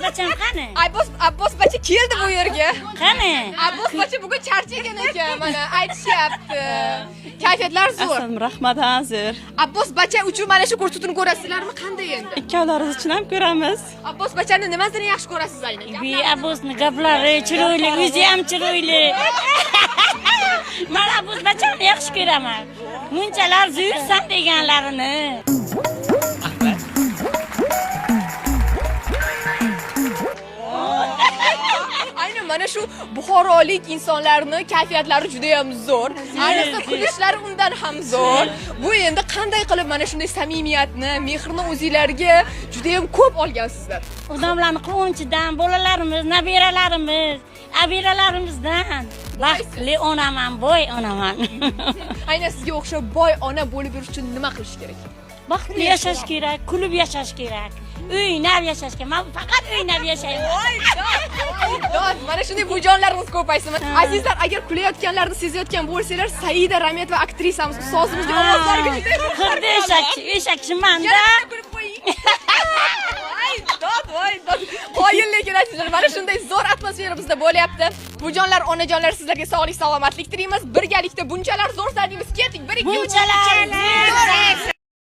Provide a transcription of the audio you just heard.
bacham qani? Abbos bacha keldi bu yerga. Qani? Abbos bacha bugun charchagan ekan, mana aytishyapti. Kayfiyatlar zo'r. Assalomu rahmat hozir. Abbos bacha uchun mana shu ko'rsatuvni ko'rasizlarmi? Qanday endi? Ikkovlaringiz uchun ham ko'ramiz. Abbos bachani nimasini yaxshi ko'rasiz aynan? Bu Abbosning gaplari chiroyli, o'zi ham chiroyli. Men Abbos bachani yaxshi ko'raman. Munchalar zo'rsan deganlarini. Aynan mana shu buxorolik insonlarning kayfiyatlari juda ham zo'r. Ayniqsa kulishlari undan ham zo'r. Bu endi qanday qilib mana shunday samimiyatni, mehrni o'zingizlarga juda ham ko'p olgansizlar. Odamlarning quvonchidan, bolalarimiz, nabiralarimiz, abiralarimizdan baxtli onaman, boy onaman. Aynan sizga o'xshab boy ona bo'lib yurish uchun nima qilish kerak? Baxtli yashash kerak, kulib yashash kerak. O'ynab yashash kerak. Men faqat o'ynab yashayman. Mana shunday bujonlarimiz ko'paysin. Azizlar, agar kulayotganlarni sezayotgan bo'lsanglar, Saida Rametova aktrisamiz, ustozimizning ovozlariga juda xuddi eshakchimanda. Voy, qoyil lekin azizlar, mana shunday zo'r atmosfera bizda bo'lyapti. Bujonlar, onajonlar, sizlarga sog'lik, salomatlik tilaymiz. Birgalikda bunchalar zo'r deymiz. Keting, 1 2 3. Bunchalar zo'r.